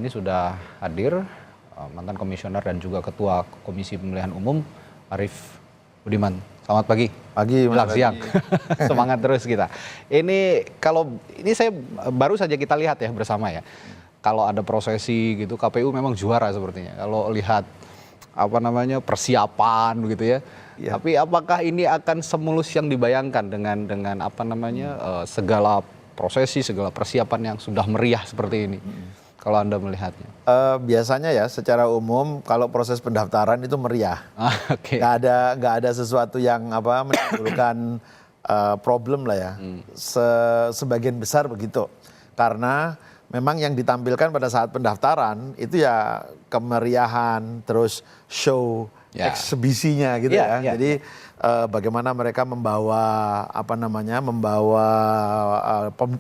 Ini sudah hadir mantan komisioner dan juga ketua Komisi Pemilihan Umum Arief Budiman. Selamat pagi. Pagi, menjelang siang. Semangat terus kita. Ini saya baru saja kita lihat ya bersama ya. Kalau ada prosesi gitu KPU memang juara sepertinya. Kalau lihat persiapan gitu ya. Ya. Tapi apakah ini akan semulus yang dibayangkan dengan segala prosesi, segala persiapan yang sudah meriah seperti ini? Kalau Anda melihatnya? Biasanya ya secara umum kalau proses pendaftaran itu meriah. Okay. Nggak ada sesuatu yang menimbulkan problem lah ya. Sebagian besar begitu. Karena memang yang ditampilkan pada saat pendaftaran itu ya kemeriahan, terus show, eksebisinya gitu ya. Jadi bagaimana mereka membawa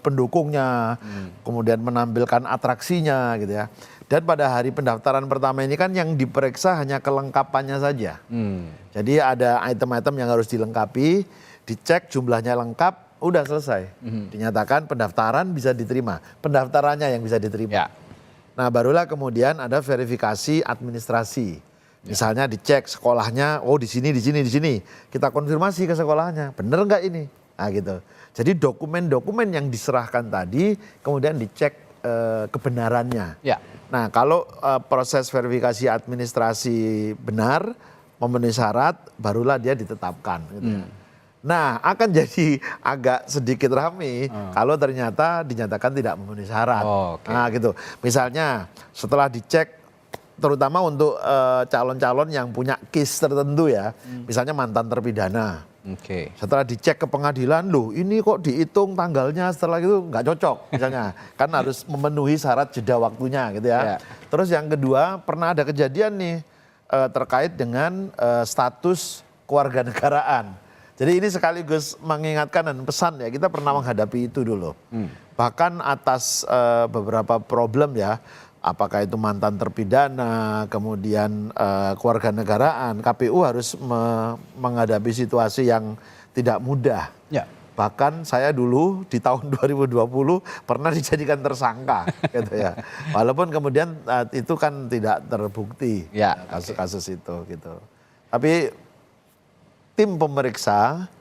pendukungnya, kemudian menampilkan atraksinya gitu ya. Dan pada hari pendaftaran pertama ini kan yang diperiksa hanya kelengkapannya saja. Jadi ada item-item yang harus dilengkapi, dicek jumlahnya lengkap, udah selesai. Dinyatakan pendaftaran bisa diterima, pendaftarannya yang bisa diterima. Nah barulah kemudian ada verifikasi administrasi. Misalnya dicek sekolahnya, oh di sini. Kita konfirmasi ke sekolahnya, bener nggak ini? Nah gitu. Jadi dokumen-dokumen yang diserahkan tadi kemudian dicek kebenarannya. Nah kalau proses verifikasi administrasi benar, memenuhi syarat, barulah dia ditetapkan. Gitu. Nah akan jadi agak sedikit rame kalau ternyata dinyatakan tidak memenuhi syarat. Nah gitu. Misalnya setelah dicek, terutama untuk calon-calon yang punya case tertentu ya, misalnya mantan terpidana. Setelah dicek ke pengadilan, loh ini kok dihitung tanggalnya setelah itu nggak cocok misalnya, kan harus memenuhi syarat jeda waktunya gitu ya. Terus yang kedua pernah ada kejadian nih terkait dengan status kewarganegaraan. Jadi ini sekaligus mengingatkan dan pesan ya, kita pernah menghadapi itu dulu. Bahkan atas beberapa problem ya, apakah itu mantan terpidana, kemudian kewarganegaraan, KPU harus menghadapi situasi yang tidak mudah. Bahkan saya dulu di tahun 2020 pernah dijadikan tersangka, gitu ya. Walaupun kemudian itu kan tidak terbukti kasus-kasus itu, gitu. Tapi tim pemeriksa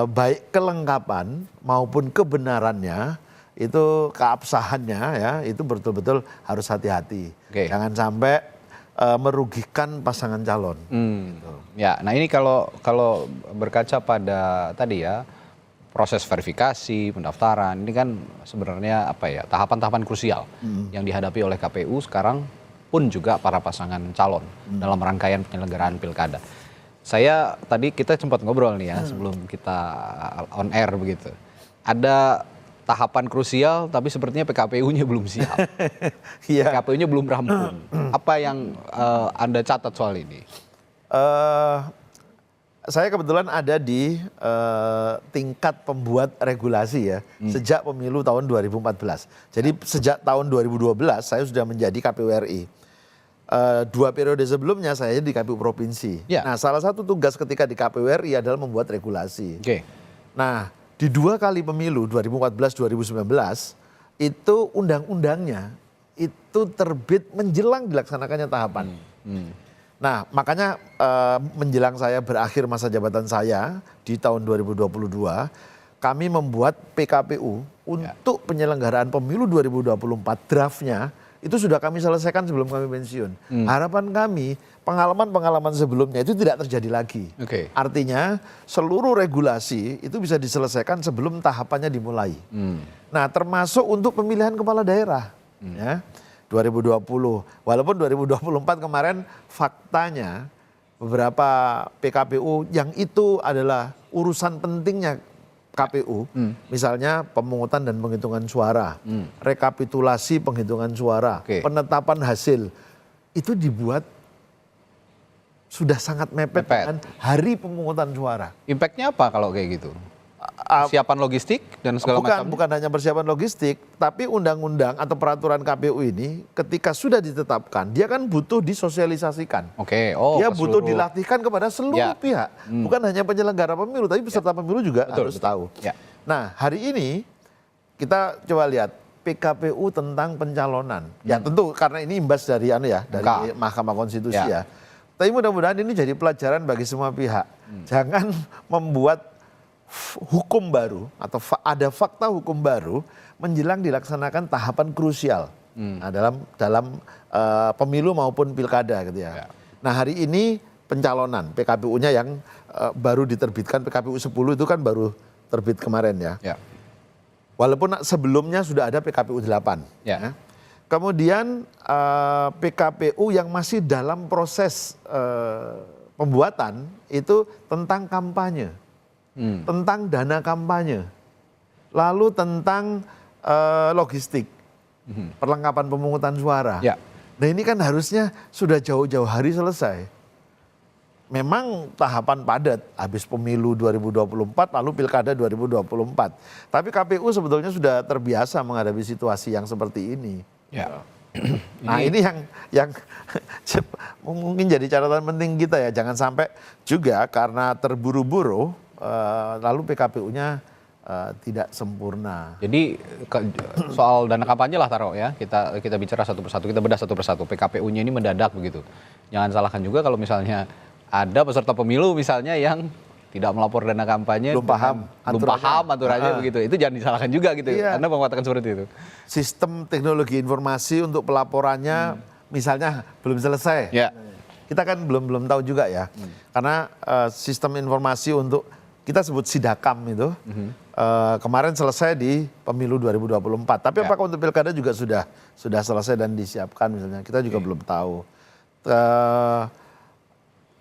baik kelengkapan maupun kebenarannya, itu keabsahannya ya, itu betul-betul harus hati-hati. Jangan sampai merugikan pasangan calon. Gitu. Ya, nah ini kalau berkaca pada tadi ya, proses verifikasi, pendaftaran, ini kan sebenarnya tahapan-tahapan krusial yang dihadapi oleh KPU sekarang pun juga para pasangan calon dalam rangkaian penyelenggaraan pilkada. Kita sempat ngobrol nih ya sebelum kita on air begitu. Ada tahapan krusial, tapi sepertinya PKPU-nya belum siap. PKPU-nya belum rampung. Apa yang Anda catat soal ini? Saya kebetulan ada di tingkat pembuat regulasi ya, sejak pemilu tahun 2014. Jadi sejak tahun 2012 saya sudah menjadi KPU RI. 2 periode sebelumnya saya di KPU Provinsi. Nah salah satu tugas ketika di KPU RI adalah membuat regulasi. Nah di 2 kali pemilu 2014-2019 itu undang-undangnya itu terbit menjelang dilaksanakannya tahapan. Nah makanya menjelang saya berakhir masa jabatan saya di tahun 2022 kami membuat PKPU untuk penyelenggaraan pemilu 2024 draftnya itu sudah kami selesaikan sebelum kami pensiun. Harapan kami pengalaman-pengalaman sebelumnya itu tidak terjadi lagi. Artinya seluruh regulasi itu bisa diselesaikan sebelum tahapannya dimulai. Nah termasuk untuk pemilihan kepala daerah. Ya, 2020. Walaupun 2024 kemarin faktanya beberapa PKPU yang itu adalah urusan pentingnya KPU, misalnya pemungutan dan penghitungan suara, rekapitulasi penghitungan suara, penetapan hasil, itu dibuat sudah sangat mepet dengan hari pemungutan suara. Impact-nya apa kalau kayak gitu? Persiapan logistik dan segala macam? Bukan hanya persiapan logistik, tapi undang-undang atau peraturan KPU ini ketika sudah ditetapkan, dia kan butuh disosialisasikan. Dia butuh dilatihkan kepada seluruh pihak. Bukan hanya penyelenggara pemilu, tapi peserta pemilu juga harus tahu. Nah hari ini kita coba lihat, PKPU tentang pencalonan. Ya tentu karena ini imbas dari dari Mahkamah Konstitusi ya. Tapi mudah-mudahan ini jadi pelajaran bagi semua pihak. Jangan membuat hukum baru atau ada fakta hukum baru menjelang dilaksanakan tahapan krusial dalam pemilu maupun pilkada gitu ya. Nah hari ini pencalonan PKPU-nya yang baru diterbitkan, PKPU 10 itu kan baru terbit kemarin ya. Walaupun sebelumnya sudah ada PKPU 8. Ya. Kemudian PKPU yang masih dalam proses pembuatan itu tentang kampanye, tentang dana kampanye, lalu tentang logistik, perlengkapan pemungutan suara. Nah ini kan harusnya sudah jauh-jauh hari selesai. Memang tahapan padat, habis pemilu 2024 lalu pilkada 2024. Tapi KPU sebetulnya sudah terbiasa menghadapi situasi yang seperti ini. Nah ini yang mungkin jadi catatan penting kita ya. Jangan sampai juga karena terburu-buru lalu PKPU-nya tidak sempurna. Jadi soal dana kampanye lah taruh ya. Kita bicara satu persatu, kita bedah satu persatu. PKPU-nya ini mendadak begitu. Jangan salahkan juga kalau misalnya ada peserta pemilu misalnya yang tidak melapor dana kampanye, belum paham aturannya begitu. Itu jangan disalahkan juga gitu. Anda mengatakan seperti itu. Sistem teknologi informasi untuk pelaporannya misalnya belum selesai. Kita kan belum tahu juga ya. Karena sistem informasi untuk kita sebut Sidakam itu kemarin selesai di pemilu 2024. Tapi apakah untuk pilkada juga sudah selesai dan disiapkan misalnya? Kita juga belum tahu.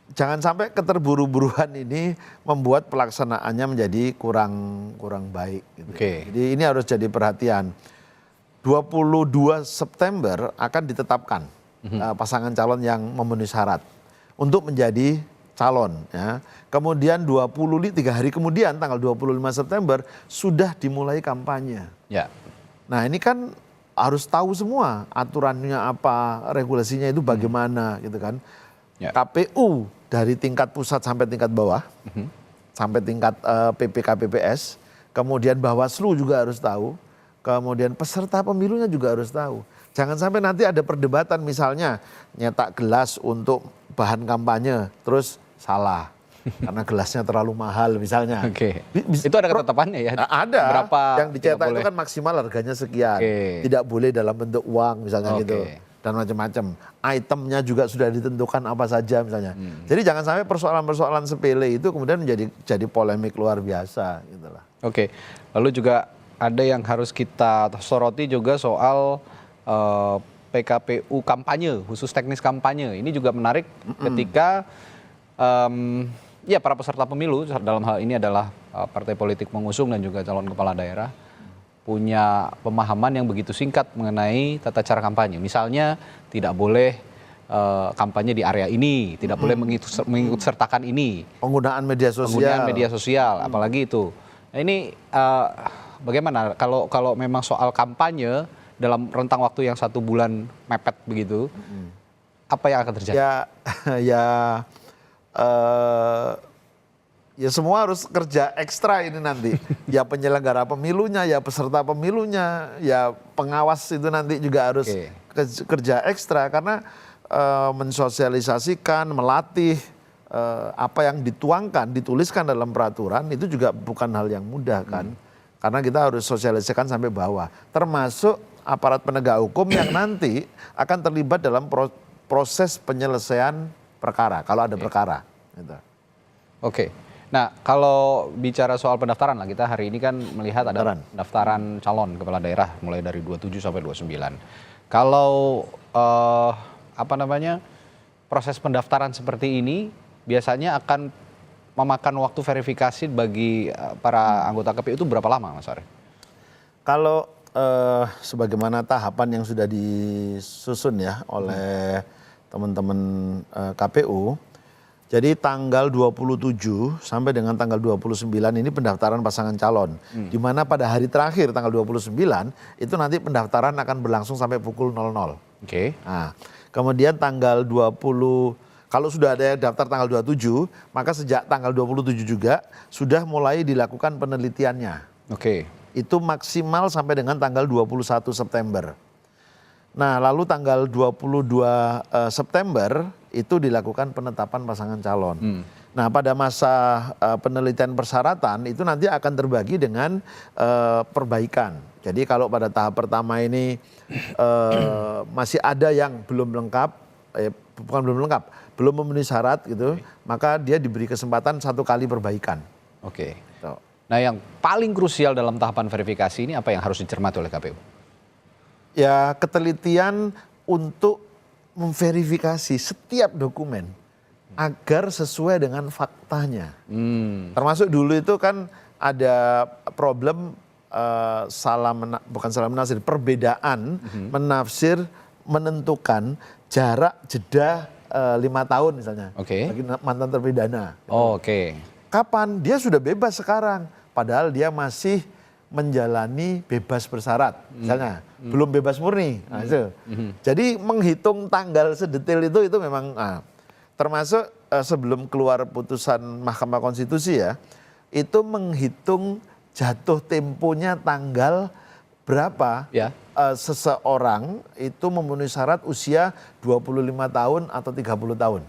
Jangan sampai keterburu-buruan ini membuat pelaksanaannya menjadi kurang baik. Gitu. Jadi ini harus jadi perhatian. 22 September akan ditetapkan pasangan calon yang memenuhi syarat untuk menjadi calon. Ya. Kemudian 3 hari kemudian tanggal 25 September sudah dimulai kampanye. Nah ini kan harus tahu semua aturannya apa, regulasinya itu bagaimana gitu kan. KPU dari tingkat pusat sampai tingkat bawah, sampai tingkat PPK-PPS, kemudian Bawaslu juga harus tahu, kemudian peserta pemilunya juga harus tahu. Jangan sampai nanti ada perdebatan misalnya nyetak gelas untuk bahan kampanye, terus salah. Karena gelasnya terlalu mahal misalnya. Itu ada ketetapannya ya? Ada. Berapa yang dicetak itu kan maksimal harganya sekian. Tidak boleh dalam bentuk uang misalnya gitu. Dan macam-macam. Itemnya juga sudah ditentukan apa saja misalnya. Jadi jangan sampai persoalan-persoalan sepele itu kemudian jadi polemik luar biasa gitulah. Lalu juga ada yang harus kita soroti juga soal PKPU kampanye, khusus teknis kampanye. Ini juga menarik ketika para peserta pemilu dalam hal ini adalah partai politik mengusung dan juga calon kepala daerah punya pemahaman yang begitu singkat mengenai tata cara kampanye. Misalnya tidak boleh kampanye di area ini, tidak boleh mengikut sertakan ini. Penggunaan media sosial. Apalagi itu. Nah, ini bagaimana kalau memang soal kampanye dalam rentang waktu yang 1 bulan mepet begitu, apa yang akan terjadi? Ya semua harus kerja ekstra ini nanti. Ya penyelenggara pemilunya, ya peserta pemilunya, ya pengawas itu nanti juga harus kerja ekstra. Karena mensosialisasikan, melatih apa yang dituliskan dalam peraturan itu juga bukan hal yang mudah kan. Karena kita harus sosialisasikan sampai bawah. Termasuk aparat penegak hukum yang nanti akan terlibat dalam proses penyelesaian perkara, kalau ada perkara. Gitu. Nah, kalau bicara soal pendaftaran lah, kita hari ini kan melihat ada pendaftaran calon kepala daerah mulai dari 27 sampai 29. Kalau proses pendaftaran seperti ini biasanya akan memakan waktu verifikasi bagi para anggota KPU itu berapa lama, Mas Arief? Kalau sebagaimana tahapan yang sudah disusun ya oleh teman-teman KPU, jadi tanggal 27 sampai dengan tanggal 29 ini pendaftaran pasangan calon. Di mana pada hari terakhir tanggal 29 itu nanti pendaftaran akan berlangsung sampai pukul 00. Nah, kemudian tanggal 20, kalau sudah ada yang daftar tanggal 27, maka sejak tanggal 27 juga sudah mulai dilakukan penelitiannya. itu maksimal sampai dengan tanggal 21 September. Nah, lalu tanggal 22 September itu dilakukan penetapan pasangan calon. Nah, pada masa penelitian persyaratan itu nanti akan terbagi dengan perbaikan. Jadi kalau pada tahap pertama ini masih ada yang belum lengkap, bukan belum lengkap, belum memenuhi syarat gitu, maka dia diberi kesempatan 1 kali perbaikan. Oke. Gitu. Nah, yang paling krusial dalam tahapan verifikasi ini apa yang harus dicermati oleh KPU? Ya, ketelitian untuk memverifikasi setiap dokumen agar sesuai dengan faktanya. Termasuk dulu itu kan ada problem bukan salah menafsir, perbedaan menafsir menentukan jarak jeda 5 tahun misalnya bagi mantan terpidana. Oke. Kapan? Dia sudah bebas sekarang, padahal dia masih menjalani bebas bersyarat, misalnya belum bebas murni. Nah, itu. Jadi menghitung tanggal sedetail itu memang termasuk sebelum keluar putusan Mahkamah Konstitusi ya, itu menghitung jatuh temponya tanggal berapa seseorang itu memenuhi syarat usia 25 tahun atau 30 tahun.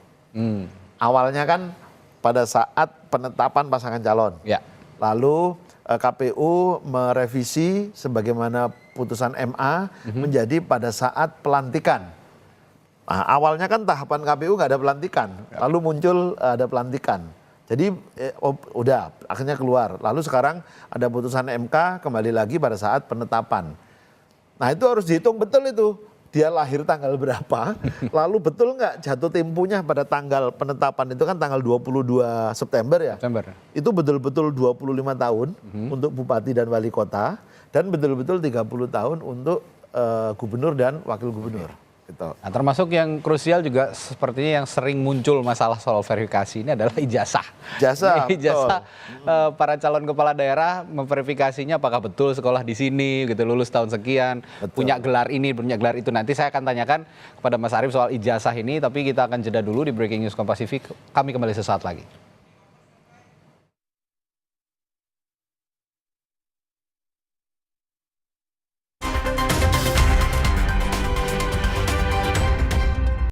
Awalnya kan pada saat penetapan pasangan calon. Lalu KPU merevisi sebagaimana putusan MA menjadi pada saat pelantikan. Nah, awalnya kan tahapan KPU nggak ada pelantikan, lalu muncul ada pelantikan. Jadi udah akhirnya keluar. Lalu sekarang ada putusan MK kembali lagi pada saat penetapan. Nah itu harus dihitung betul itu. Dia lahir tanggal berapa, lalu betul nggak jatuh temponya pada tanggal penetapan itu kan tanggal 22 September ya. Itu betul-betul 25 tahun untuk bupati dan wali kota dan betul-betul 30 tahun untuk gubernur dan wakil gubernur. Gitu. Nah, termasuk yang krusial juga sepertinya yang sering muncul masalah soal verifikasi ini adalah ijazah. Ijazah para calon kepala daerah memverifikasinya apakah betul sekolah di sini, gitu lulus tahun sekian, punya gelar ini, punya gelar itu. Nanti saya akan tanyakan kepada Mas Arief soal ijazah ini, tapi kita akan jeda dulu di Breaking News Kompas TV. Kami kembali sesaat lagi.